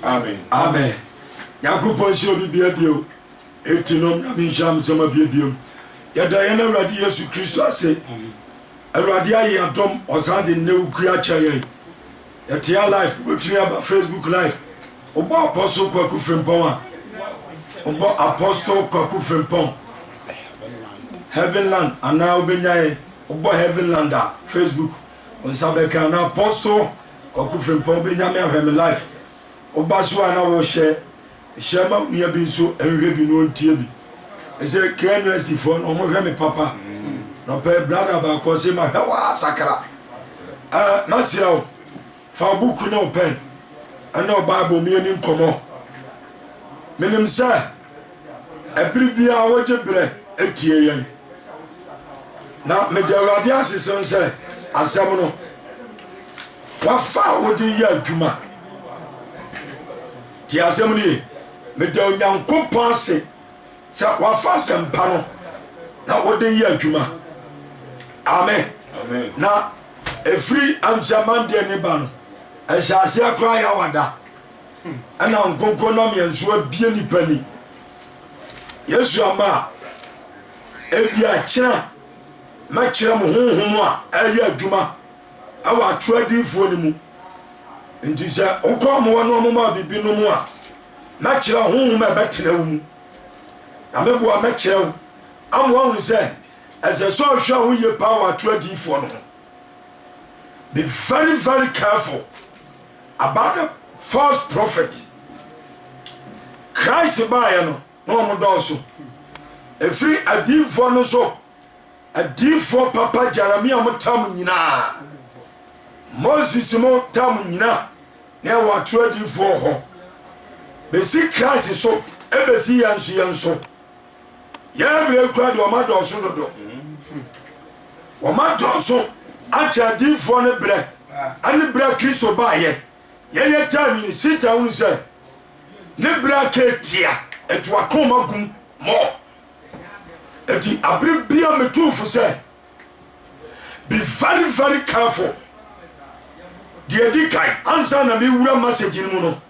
Amen. Amen. Yakupon si obi bia bio. Etinom na mi sham sama bia bio. Yada yana Awurade Yesu Kristo ase. Awurade ayi adom osade ne ukura chaye. Yatia life wetuni aba Facebook live. Obo apostle Kwaku Frimpong a. Obo apostle Kwaku Frimpong. Heavenland ana obenyaye. Obo Heavenland a Facebook. Onsabeka na apostle Kwaku Frimpong benyame ahwem live. Oba so ana wo share ma nia bi so enhwe bi no ntie bi. Ese KNST for no mo hwe me papa. No pe brother ba ko se ma hwe wa sakara. Na sirawo fa book no pen. Ana o Bible mi ani nkomo. Menim sa ebiribia wo jebre etie yen. Na me de Awurade asese nse asem no. Wa fa wo de ya adwuma. Ti asem ni me de Onyankopon ase sa wa fa asem pa no na wo de ya adwuma. Amen. Amen. Na every amshamande ne ba no ehase akra ya wada ana nkonko no me nso abie ni pani Yesu ama ebia kira ma kira mo honhom a ayi adwuma awa atradifo ni mu nti se okọ mo wono mo ma bibi no mu a ma kira honhom e betena wu na mebo a ma kira wu amwo hu se ese so hwa hu ye power atradifo no. Be very, very careful about the false prophet. Christ by no more also. A free a deep for no so. A deep for Papa Jeremiah Motamina. Moses Mo Tamina. Near what 24. They see Christ is so. Ever see and so. Yeah, we are glad your mother also. Wama also. Acha di for ne bre ani bra Kristo ba ye time ni sita unu se ne bra ketia etu akoma gum mo eti abri bia metufu se be very, very careful. The di kai answer na mi wura message ni mu no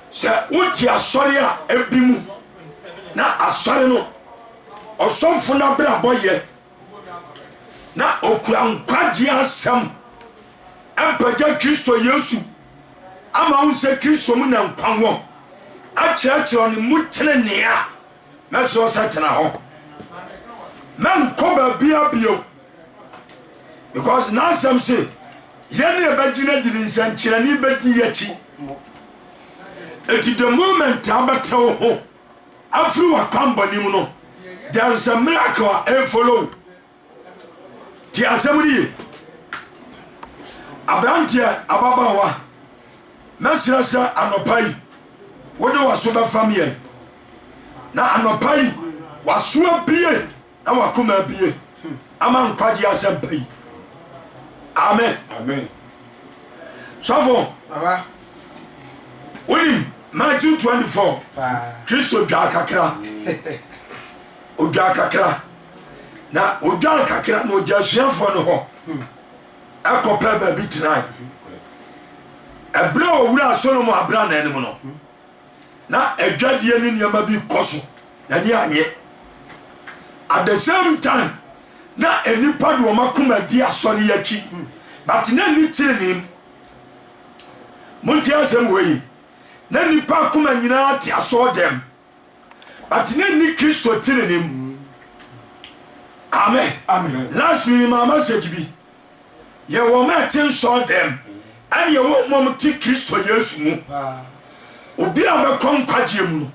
se uti asori a ebimu na asori no osonfo na bra boye na okura nkwaji asem empaja Kristo Yesu ama unse Kristo mu na nkwanwo a church on mutene nea na so satana ho man ko ba bio because now some say yene ebagina didi nsankyira ni beti yachi eti the moment abatewo ho afru akwamba ni mu no there is a miracle I follow. Ti asemri abrantia ababawa mesrasa anopai wode waso ba family na anopai waso abie na wakoma abie ama nkwaji asempai. Amen. Amen. Sofo baba William Matthew 24 Kristo dwa kakra odwa kakra na odwan kakra no jasuafo no ho akopa ba bi tonight ebra owura Solomon abra na enim no na adwadie ni niam bi koso na ni anye at the same time na enipa do makoma di asori yachi but na ni tirenim munti asem we na nipa akoma nyina ti aso dem but na ni Kristo tirenim. Amen. Amen. Last week, my message be. You will not saw them, and you won't want to take Christ for years. Obi a become Pajimu,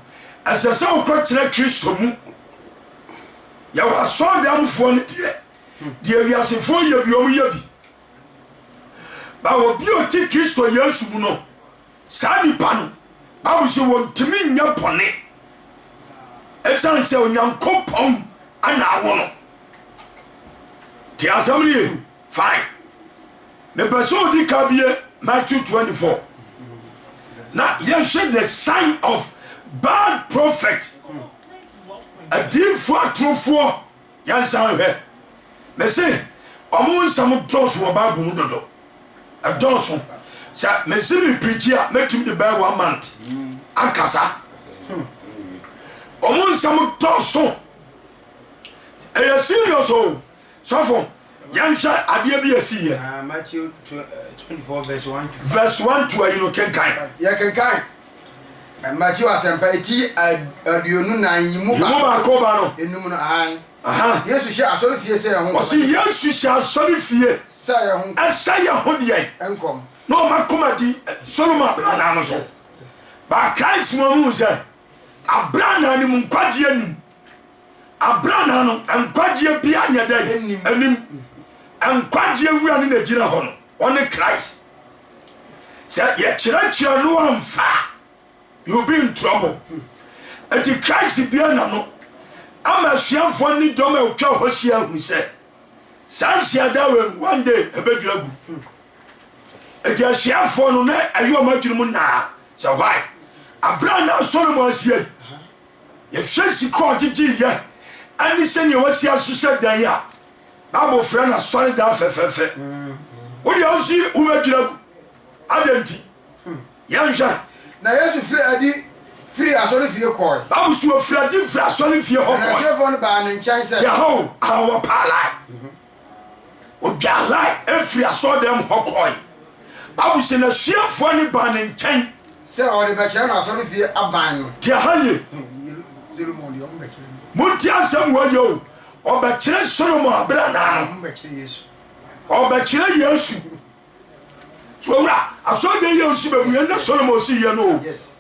as a sound quatrain Christo. You are saw them for it. Dear, we are so for you. But will be a take Christ for years. Sadi Pano, I was you want to mean your pony. As I say, young copon, and I want. The assembly fine. The person di kabie Matthew 24. Now you see the sign of bad prophet. A deep for true for yan san he. Me say omo nsam dos wo Bible mu dodo. A dos sa me se me preach a metum the buy 1 month ankasa omo nsam to so e serious o so for yansha ade bi asi Matthew 24 verse 1 to verse 1 to you know kenkan ya kenkan Matthew asempa eti aduonu nan yimu ba ko ba no enum no an aha Yesu hye asori fie se ho o si Yesu hye asori fie se ye ho esa ye ho de enkom no ma komadi Solomon brana no so ba Christ mo mu se abrana ni mu nkwaje anim abrana no nkwaje bi anya dai anim nkwaje wura ni na gira ho no on Christ se ye kira no amfa you be in trouble at the Christ bi na no ama suafo ni dom e otwa hohia hu se sansia da one day ebedura gu eti asiafo no na ayo madwunu mu na so why abrana Solomon sie ye hwesi ko gigi ye ani se ne wasi ahyehyɛ dan ya babo fra na sɔre da fɛfɛfɛ wo de osi umedura gu adenti yanhwa na Yesu firi asori fie koi babu su ofradi firi asori fie ho na Yesu no ba ne nkyɛn sɛ Jeho awo pala obiala efiri asodem ho koi babu se na suafo ne ba ne nkyɛn sɛ ɔde bɛkyerɛ na asori fie aban no Jehaye Solomon de ɔmo bɛkyerɛ munti asem wo yo obɛkyerɛ Solomon abra na no ɔmo bɛkyerɛ Yesu obɛkyerɛ Yesu so wura asode Yesu be mu na Solomon si ye no yes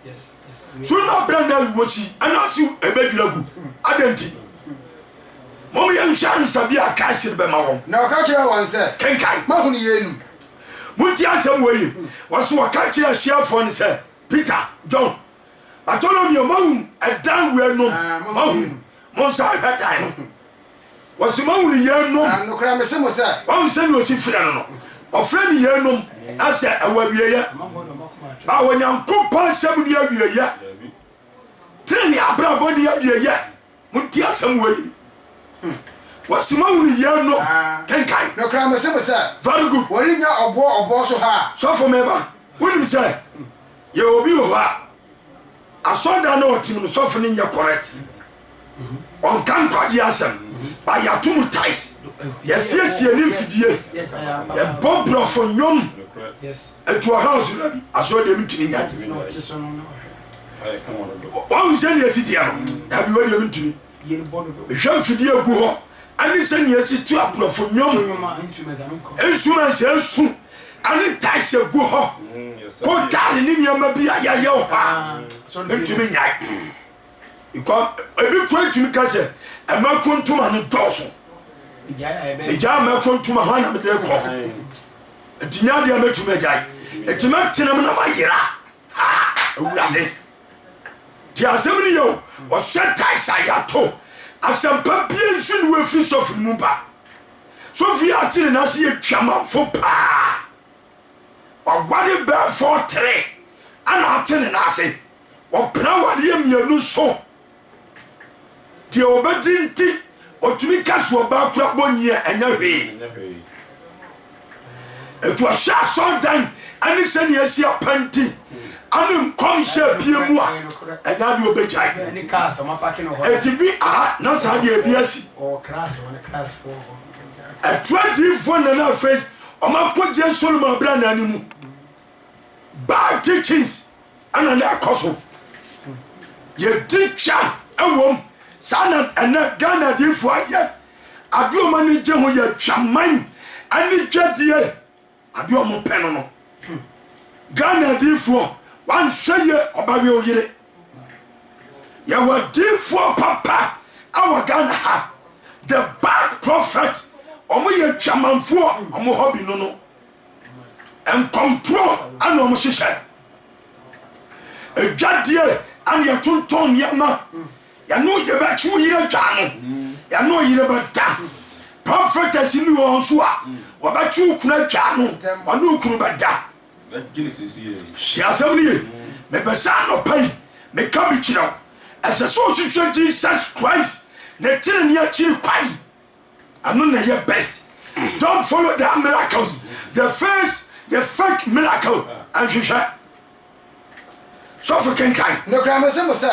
so na branda wosi anasi ebedura gu adenti mom ye nchance bia Christ be ma won na ɔka kyerɛ wɔn sɛ kenkai ma hu ne yenu munti asem wo yi wɔso wɔka kyerɛ hyiafo ne sɛ Peter John Bartholomew mawu edan we no mawu monsa hatan wɔso mawu ne ye no no kra me se mo sɛ wɔn se no si fira no ɔfrɛ ne ye no asɛ awawie ya ba wɔnyankopɔn asɛm ne awie ya treni abrabɔ ne awie ya munti asem wo yi wasima wuni ye no kenkai no kra me se mo sɛ very good wɔre nya ɔbɔ so ha so for me ba wonim sɛ ye obi wo ha asonda na otim no so for ne nya correct on kan kwaje asem ba ya tum ties yes ni fidie ye bobrofo nyom etu house na bi asonda mi tini nya wa se ne sitia no da bi wa de mi tini hwɛ fidie gu hɔ ani sɛ ne akyi tu aborɔfo nwom nsuma sɛ nsu ani taise gu hɔ ko tare ne nneɛma bi a yɛyɛ wɔ hɔ ntumi nyae because ebi kura ntumi ka sɛ ɛma kontoma no dɔɔso egya ma kontoma hɔ na mede kɔ etinya deɛ mɛtumi agyae etima tenam na mayera ha awurade ti asɛm ne yɛ wɔhyɛ taise a yɛato asampa bia nsu ne wafiri sɔfiri mu ba sɔfiri atene na se yɛ twamanfo paa waware bɛɛfɔ tere ana atene na ase wɔpena wareɛ mmienu so deɛ wɔbɛdi nti ɔtumi ka so ɔbaa kora bɔnyiɛ ɛnyɛ hwee ɛtu ɔhyɛ asɔndan ane sɛnea asi apanti ane nkɔmhyɛ pie mu a ɛnya de obɛgyae ɛti bi aha na saa deɛ bi asi ɛtoa diifoɔ nana afei ɔmakɔgye Solomon abra na animu bad teachings ana na ɛkɔ so yɛdi twa ɛwom saa na ɛnɛ Ghana diifoɔ ayɛ adeɔma no gye ho yɛ twaman ane dwadeɛ adeɔmo pɛ no no Ghana diifoɔ wanhwɛ yɛ ɔbawe oyere yɛwɔ diifoɔ papa awɔ Ghana ha the bad prophet ɔmo yɛ twamanfoɔ ɔmo hɔbi no no nkɔmtorɔ ana ɔmo hyehyɛ edwadeɛ ana yɛtontɔn nneɛma yɛno yɛbɛkye wo yere dwa no yɛno yere bɛda prophetess ni wɔn so a wɔbɛkye wo kunu dwa no ɔne wo kunu bɛda ti asɛm ne ye mebɛsa anɔpa yi meka bi kyerɛ wo ɛsɛ sɛ ɔhwehwɛ Jesus Christ ne tene ne akyiri kwae ano na yɛ best don't follow the miracles the fake miracle anhwehwɛ sɔfo kenkan no krama se mo se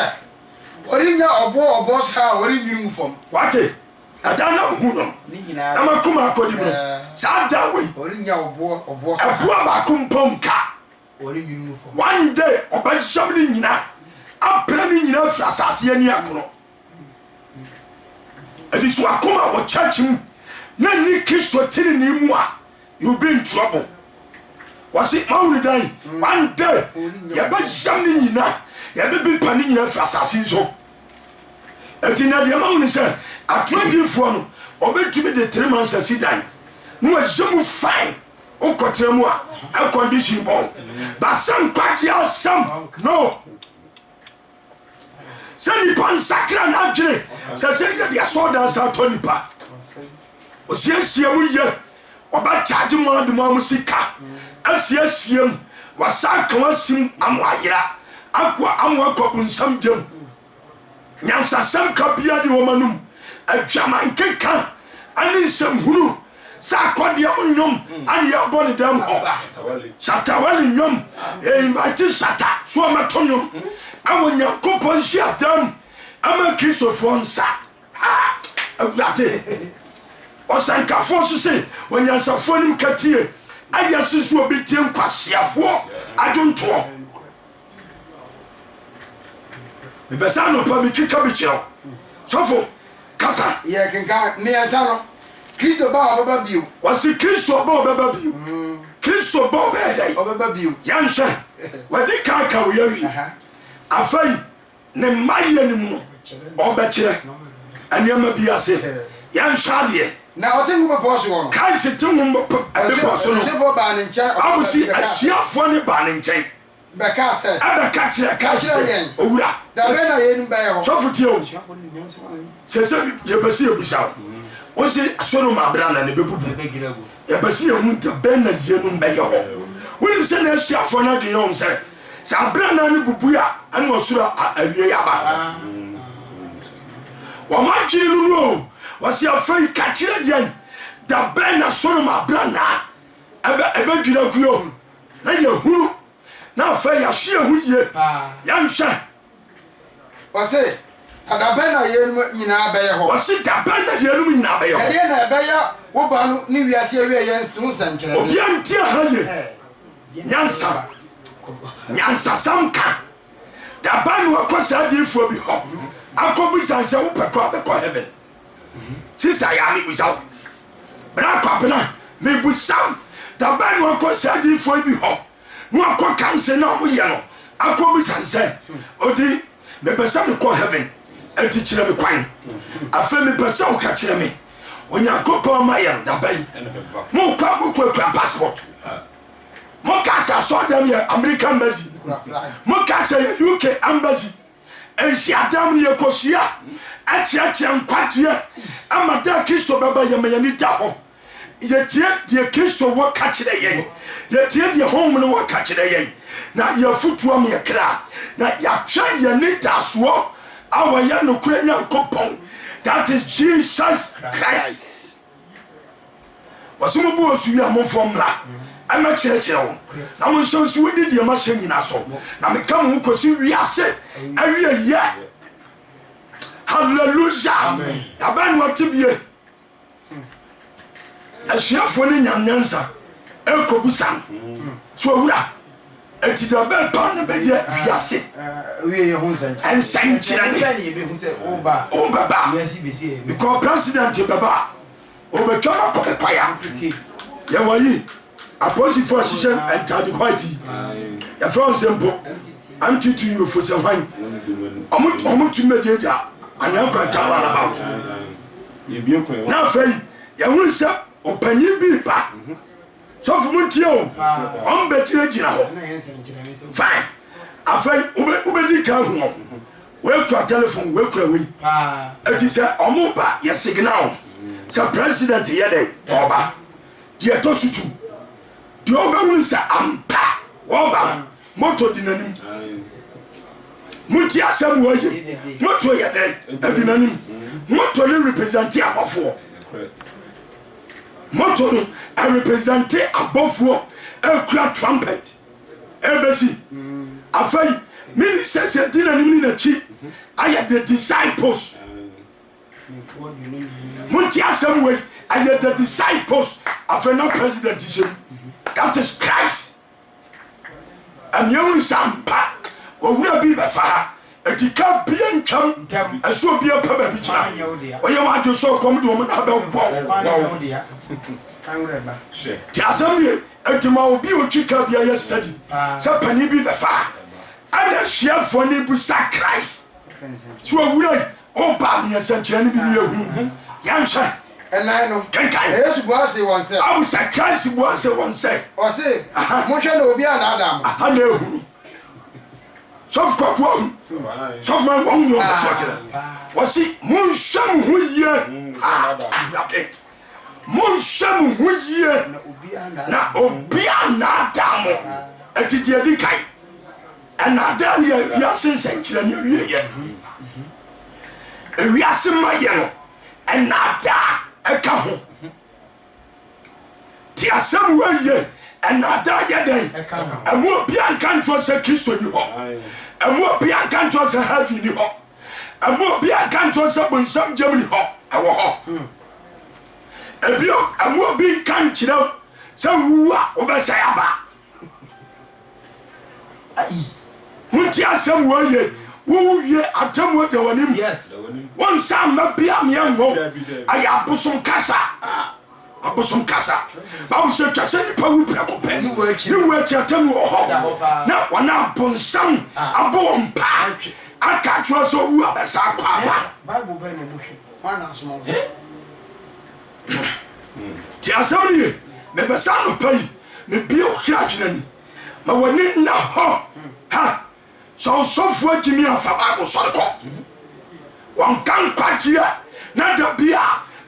ori nya obo sa ori nwinu fom wate adana hu no ni nyina na makoma akodi bro sa da we ori nya obo sa aboa ba kompom ka ori nwinu fom one day obasham ni nyina apra ni nyina fra asase ani akono edi so akoma wo church mu na ni Kristo tiri ni mu a you be in trouble wasi mawuni dan one day yabasham ni nyina yabe pa ni nyina fra asase so eti na de mawuni se atrodifo no obetumi de 3 months asidan no ajamu fine o kotremu a condition bon ba san kwati asam no sani pan sakra na dwere se ye dia so dan sa tonipa o siesie mu ye oba charge mo de mo musika asiesiem wasaka wasim amwayira akwa amwa kobunsam dem nyansa sam ka bia de wo manum adwaman keka ani nsem huru sa akode onyom ani ya boni dam ho sata wali nyom invite sata so matonyom awonya kopon shi adam ama Kristofo nsa ha awate osanka force se wonyansa fonim katie aya sisu obitie nkwasiafo adonto bibesa no pa mikika bichiro sofo kasa ye kenka me ansa no Kristo ba obaba bio wasi Kristo ba obaba bio Kristo ba obeda obaba bio yanhwe wadi kaka wo yawi afai ne maye ni mu obekire aniama biase yanhwade na otengu be poso no kai se tungu be poso no lefo ba ne ncha abusi asiafo ne ba ne nchen be ka se abeka kire ka se owura da be na ye ni be ho so futie o se ye besi ebusa o se asoro ma bra na ne bebubu be girago ye besi ye hu da be na ye nu be ye ho woni se na asiafo na de yom se sa bra na ne bubu ya ane osura awie ya ba wa ma twiri nu no wasi afai ka kire yen da be na soro ma bra na ebe dwira kuyo na ye huru na afai ya hye hu ye ya nhwe wase kada be na ye nu nyina be ye ho wasi da be na ye nu nyina be ye ho ede na be ya wo ba nu ni wiase awie ye nsu sankere obi anti ha ye nyansa samka da ba nu akosa difo bi ho akobu sanse wo peko abeko heaven sisa ya mi busaw bra kwapena mi busaw da ba nu akosa difo bi ho nu akokanse na mo ye no akobu sanse odi me besa me ko heaven enti kire me kwan afa me besa wo ka kire me onyakopo ma ye da ba yi mo kwa mo kwa passport mo ka sa so dem ye American embassy mo ka sa ye UK embassy ensi adam ye kosia atiatia nkwatie amada Kristo baba ye mayani da ho ye tie die Kristo wo ka kire ye ye tie die home no wo ka kire ye na ye futuo me kra na ya twa ye ni daso awa ye no kura nyankopon that is Jesus Christ wasumo bu osu ya mo formula ama chere wo na mo nso nso wodi die ma hye nyina so na me ka mo kosi wiase awie ye hallelujah amen aban wo tibie asiafo ne nyanyansa ekobusam so owura enti da be pa na be ye wiase wie ye ho sanche en sanche ne be hu se o ba yes besi because president baba o be twa ko be kwaya ye wayi aposi for shishem enter the white ya from sempo anti to you for some wine omo to mejeja anya kwanta wala about na fei ya hunsa opanyi bi pa so fu muntie o on be tire gira ho fine afei ubedi ka hu we kwa telephone we kwa we eti se omo ba ya signal so president ye de oba die to sutu die oba hunsa ampa oba moto dinanim muti asem wo ye moto ye de dinanim moto le represent abofo moto no represent abofo e kura trumpet ebesi afai ministers dina ni na chi aya the disciples munti asem we aya the disciples afai na president is that is Christ and you sampa owura bi befa etika bia ntwam eso bia pa ba bi kira oye wa de so kom de o na ba wo ti asem ye etima obi o twika bia yesterday sa pani bi befa ana share for ni bu sacrifice so owura o ba ni yesankyere ni bi ni ehu yanhwe enai no kankan yesu bo say one say abu sacrifice bo say one say o say mo hwe na obi ana adam ana ehu sof kwakwo sof man won yo so kire wasi mun sham hu ye mun sham hu ye na obi ana adam etidi edi kai ana adam ye wiase nsenkire ne wie ye wiase maye no ana da eka ho ti asem wa ye ana da ye den amu obi anka nto se Kristo ni ho amu obi anka nto se heaven ni ho amu obi anka nto se bonsam jam ni ho ewo ho ebio amu obi kan kire se wuwa obesa ya ba ai munti asem wa ye wo ye atamu de wanim yes won sam na bia me ngo aya abosom kasa abosom kasa babu se twase ni pa wu pra ko pe ni wo achi atamu ho na wana bonsam abompa aka twa so wu abesa kwa bible be no buhwe wana asomo ti asem ni me besa no pai me bia o kira twani ma woni na ho ha so fu atimi afa bible so ko wan kan kwajia na da bia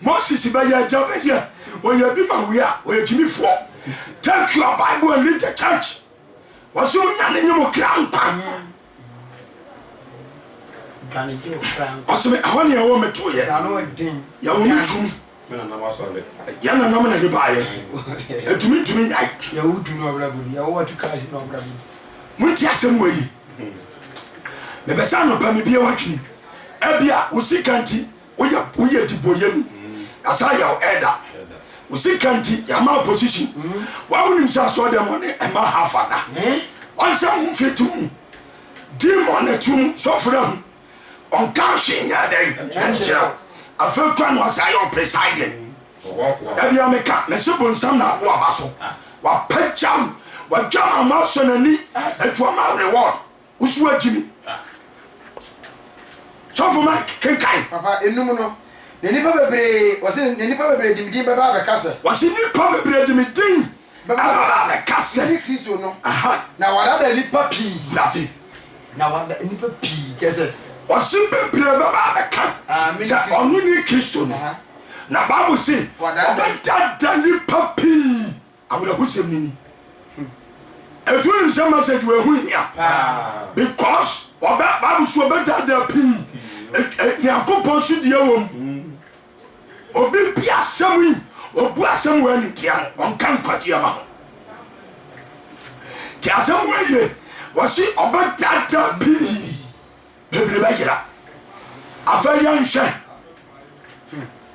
Moses ba ya jabe ya o ya bi ma wi a o ya timi fo take your bible and lead the church wasu nya ne nyimo krampa gani jo krampa wasu me ahoni ya wo meto ye ya no din ya wo metum mena na masale ya na na na de ba ye etumi nyai ya wudu no obrabu ya wo tu kashi no obrabu munti asem wa yi me besa no pa me bia watwi ebia usikanti oye diboyemi asa ya eda usikanti ya ma position wa unim sa so dem on e ma hafada onse hu fetum demon etum so from on kan shinya dai enja afekwa no asa ya presiding ebia me ka me se bonsam na abo abaso wa pacham wa jama ma so nani etu ma reward usu agimi so for my kenkai papa enum no ne nipa bebre wose ne nipa bebre dimdi baba be kase wose nipa bebre dimdi baba be kase ni Kristo no na wada da nipa pi lati na wada nipa pi kese wose bebre baba be kase sa onu ni Kristo no na babu say wada da nipa pi awura husem ni etu ni say message we hu hia because oba babu so better da pi ni akopon su die wom obi bi asem yi obu asem wa ni tia on kan kwaje ma ti asem wa ye wasi oba tata bi bebre ba gira afa yan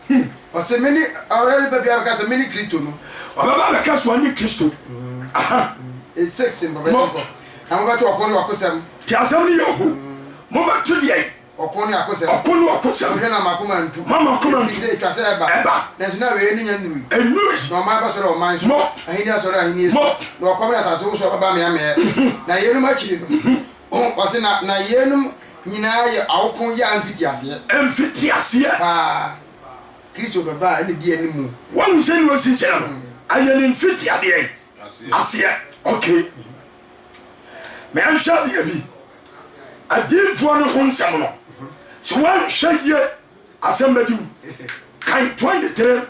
hwe wase meni awara ba bia ka se meni Kristo no oba ba ka so ni Kristo aha e sex in baba ko na mo ba to okon wa kosam ti asem ni yo mo ba to die okoni akose okonu akose hwe na makoma ntu mama koma ntu de twase eba na zuna we ni nyanuru enus no ma ba soro o man so ahini asoro ahini so no okoma na taso so baba me ame na yenum akiri no wase na yenum nyina ye awokon ya amfiti ase ah Kristo baba ni die ni mu won se ni osi chere no ayeni mfiti ade ase okay me ansha de bi adifo no honsam no so one sheye asembedi kai 23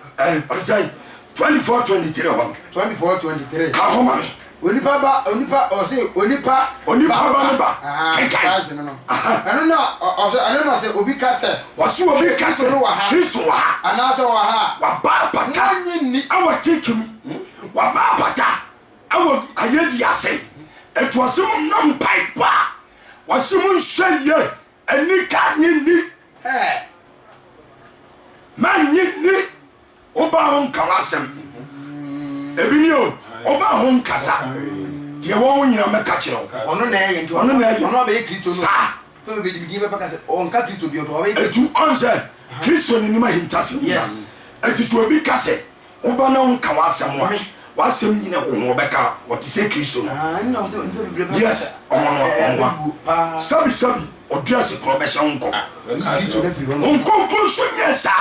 24 23 hon 24 23 ka homa onipa ba no ba kai no ano na ano na se obi ka se wasu obi ka se Kristo wa ha ana se wa ha wa ba pata ni awa tikim wa ba pata awa ayedi ase etu asem nam paipa wasem nhweye ani ka nyini man nyini oba hon kawasem ebini o oba hon kasa de wo nyina meka kire ono na ye nti ono be Kristo no to be di be pakase on ka Kristo bi to be etu onse Kristo ni ma hintase yes etu so bi kase oba na hon kawasem wa wasem nyina wo beka what is Kristo no yes ono sabi oduase kro be sha nko nko ko so nyesa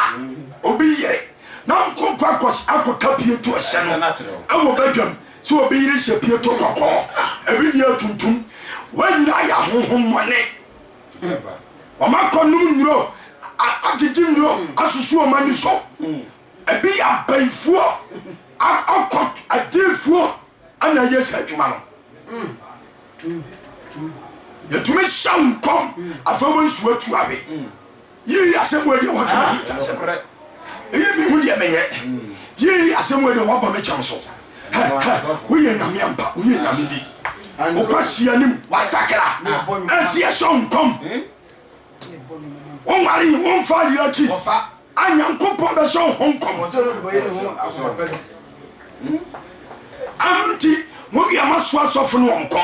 obi yere na nko kwa kos akoka pie to hye no awo badwam so obi yere hye pie to kokko ebi dia tuntum wanyina ya honhom mone wamakonu nuro agidi nuro asusu omani so ebi ya baifuo akot adefuo ana yesa adwuma no yetumi sham kom afabo nsuwa tu awe yi asemo de wakama tasem eyi mi hu de menye yi asemo de waba me cham so we ye nyame ampa we ye nyame bi okwasia nim wasakra asia sham kom won mari won fa yati anyankopon be sham hon kom amunti mo ya maso asofo no onko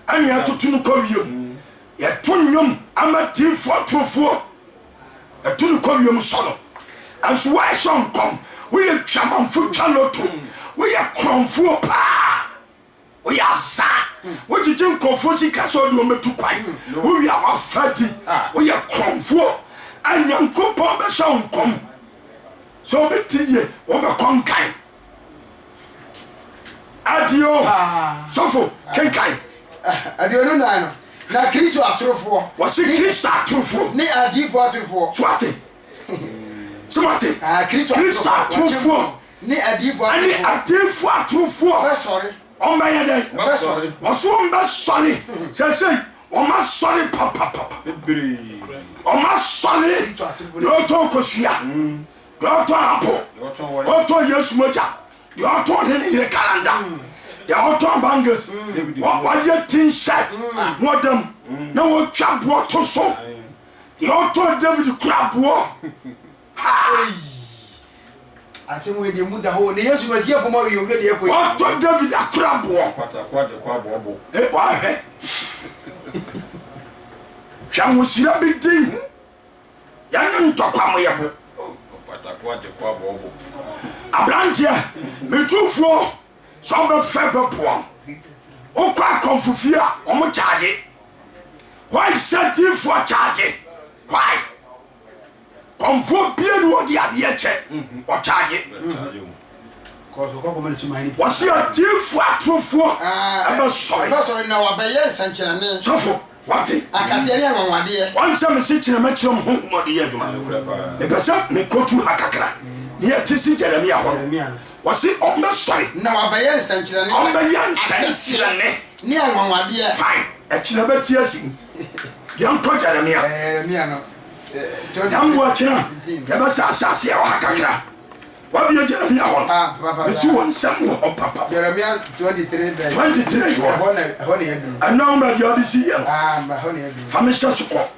ani atutunu kowiem ya tunyum amatifo atofo atunu kowiem sono anso wa shon kom we ya twamanfo twaloto we ya kronfo pa we ya sa we jije nkofo sika so de o metu kwan we ya wafati we ya kronfo anyankopon be shon kom so betiye wo be konkan adio sofo kenkan adio no na Kristo atrofo wasi Kristo atrofo ni adifo atrofo swate swate Kristo atrofo ni adifo ani adifo atrofo sorry o maya dey sorry waso mba sorry say o ma sorry papa o ma sorry do to kosia do to apo o to Yesu moja do to de ni calendar ya auto bangers what your tin shirt what them no what trap what to so the auto David crab war ha asem we de muda ho ne Yesu no sia foma we yo de ekoi auto David crab war patakwa de kwa bobo wa he hwan sira bidin ya nyi ntokwa mo yebo patakwa de kwa bobo abrantia metufo so be febe po o kwa konfufia o mo charge why set you for charge why konfu bia no di ade che o charge koso ko mo nsi mani wasi atifu atrofo aba sorry na wa be yes ankyerane sofo wati akase ne anwanwade wansa me si kyerɛ makyerɛ ho mo de yaduma e pesa me kotu akakra ne atisi Jeremia ho wasi ombe sorry na wa be yes ankyerane ombe yansankyerane ne anwanwade fine e kyerɛ beti asin yanko Jeremia no yambo kyerɛ ya ba sa asase e wa kakra wa bi Jeremia ho papa esi won sam ho papa Jeremia 23 verse 23 ho ne yadu ana ma bi odisi ye ma ho ne yadu famisha sukọ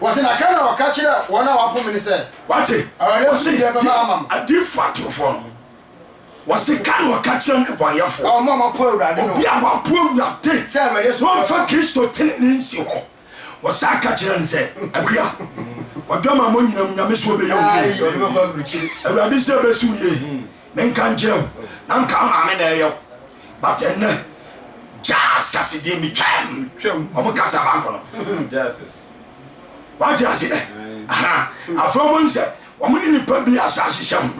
wasi na kana wa ka kyerɛ wona wa pom ni sɛ wate wasi de baba amam adi fatofo wasi kan wa ka kyerɛ ne boyefo o mama po awurade no obi a wa po awurade sɛ ma Yesu won fa Kristo tene ne nsi ho wasa ka kyerɛ ne sɛ akua wadama mo nyinam nyame so be yo de baba burukiri awurade sɛ be su ye men kan kyerɛ na nka ma me na ɛyɛ but enne jasasi di mi twam o mo kasa ba kono Jesus wati ase aha afro nse o mo ni nipa bi asase hyam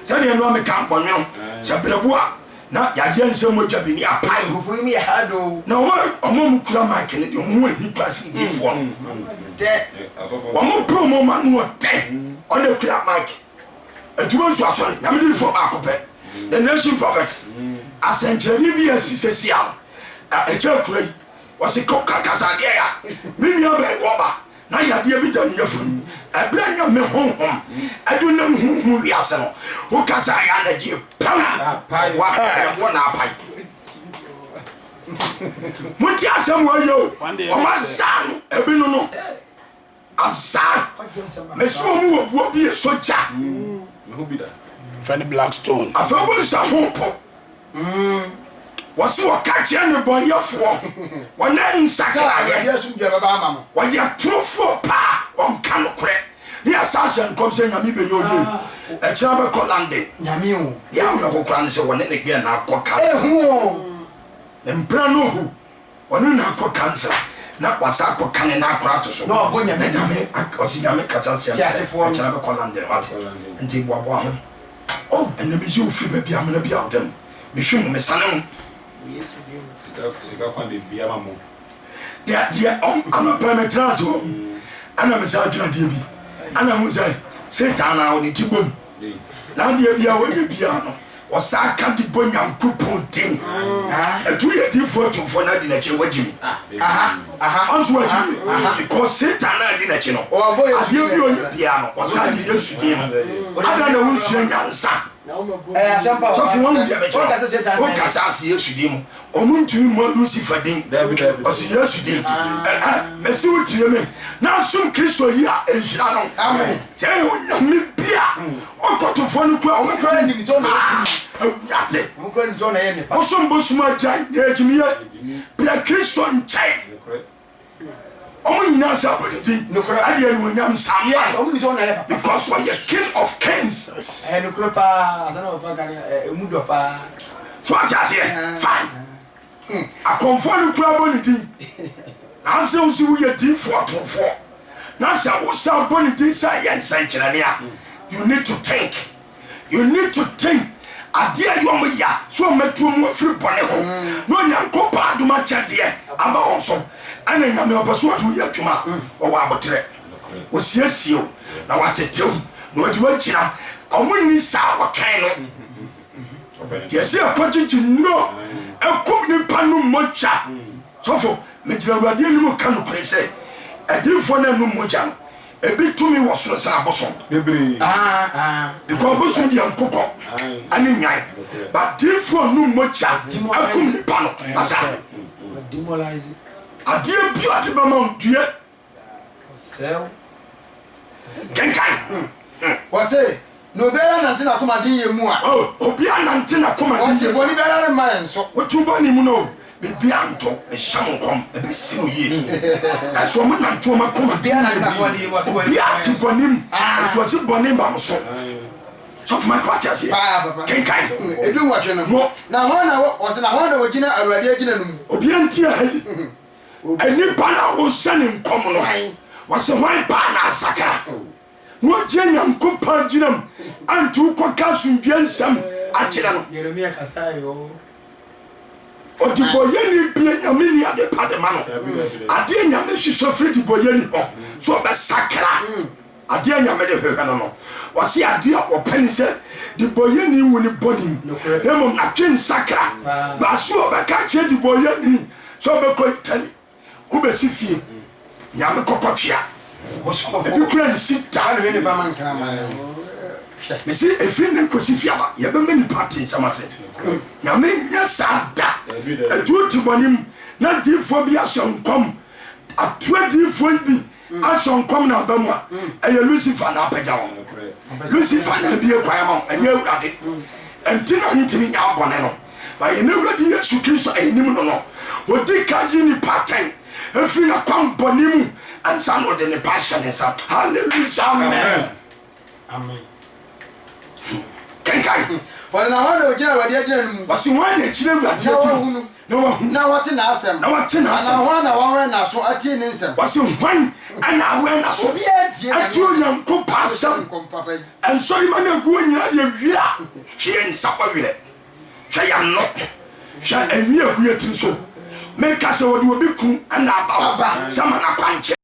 sɛ ne no me kan bonyo sɛ breboa na ya ye nse mo jabi ni apai rufu mi hado na o mo mu kura mark ne de o mo hi kwasi di fo de o mo promo manu o de o de kura mark etumo nso aso nyame di fo ba akopɛ the nation prophet asenkyerɛ bi asisesiam a ekyɛ kura yi wasi ko kakasa de ya me nua ba woba na yade bi da ne yafuru abra nya me honhom adunam honhom wi ase no wo kasa ya na je pam wa na apai Muti asem wa yo. O ma san ebi no. Asa. Me so mu wo bi soja. Me who be that? Friend Blackstone. Afabo sa hopo. Wasi wakati ane bonyefo. Wana nsakra ye. Yesu nje baba ama mo. Waje trofo pa on kanokre. Ni asase nkom se nyame be yo ye. E kira be kolande. Nyame o. Ya wo ko kran se wona ne ge na akoka. Ehu. Empra no hu. Wona na akoka na wasa akoka ne na akora to so. No bonya me nyame akosi nyame kacha se. Tiasefo. Kira be kolande wate. Nti boabo ho. Oh, ene me ji ofi ba bia me bia odem. Me hwe me sanem. Yesu Sika kwa de bia mamo. Dia I'm parameters wo. Ana me sa dwuna dia bi. Ana mu say Satan na oni tibom. Na dia bia wo ye bia no. O sa ka di bonyam kupon tin. Etu ye di foto for na di na che wagimi. Anso wagimi. Because Satan na di na che no. Dia bi o ye bia no. O sa di Yesu di no. Ada na wo sua nyansa. asempa so for one dia me che o kasa asi Yesu di mu o muntu mu Lucifer din o si Yesu di me si o tie me na sum Kristo yi a enhira no amen se o nyame bia o kotofo no kura o kura ni so na yate o kura ni so na ye ne pa o so mbosuma jai ye jimi ye bia Kristo nchai omo nyina sa bodin ade anu nyam sam yes omo ni so na ye because we are king of kings no kura pa azana pa gani emudo pa so atiase fine akonfo ni kura boni din na se usi wo ye din for na sa wo sa boni din sa ye nsankyerane a you need to think ade ayom ya so metu mu afiri bone ho no nyanko pa aduma kyade aba wonso ana nyame obaso atu ye twuma o wa abotre o siesie na watetew na wadi wakira omuni sa wakan no yesi akwachichi no ekum ni panu mocha sofo mejira wadi ni mo kanu krese adifo na nu mocha ebi tumi wo so sa aboso bebre because boso di ankoko ani nyai but difo nu mocha akum ni panu asa demoralize adie bi ade ba ma ndue sel kenkan wase no bera nante na koma din ye mu a obi anante na koma din wase boni bera ma enso wotuba ni mu no bibi anto e sham kom e be sinu ye aso mo nanto ma koma bi anante na koma din wase bi ati bonim aso si bonim ba mo so for my party as kenkan edu watwe no na ho na wase na ho na wogina awurade agina no obi anti ayi eni bana wo sene nkom no wase hwan ba na asaka wo jenyam ko pa ginam antu ko kasundwe nsam akira no Yeremia kasayo odibo yeni bia nyame ni ade pade ma no ade nyame hwehwe fredi bo yeni ho so be sakra ade nyame de hwehwe no wase ade a opani se di bo yeni woni body hemom na twin sakra ba so obeka che di bo yeni so be ko itali ubesi fie nyame kokotwea ebi kura ni sita no ne ba man kana ma me si efi ne ko si fia ba ye be many parties amase nyame nya sada etu tibonim na difo bi asonkom atwa difo bi asonkom na ba mu a eye Lucifer na apaja won Lucifer na bi ekwaya ma enye urade entina ntimi nya abone no ba ye ne urade Yesu Kristo enim no wodi kaji ni pattern efi na kwam bonimu ansa no de ne passion nsa hallelujah amen kenkai wala na ho na wogina wadi agina no wasi wan na kire urade hunu na wate na asem na wate na asem na ho na wa na so atie ne nsem wasi wan ana awe na so obi atie ati onyanko pasam ensori ma na gu onyina ye wira hwe nsa kwa wire hwe ya no hwe eni agu yetiri so meka se wodi obi kun ana aba sama na kwanche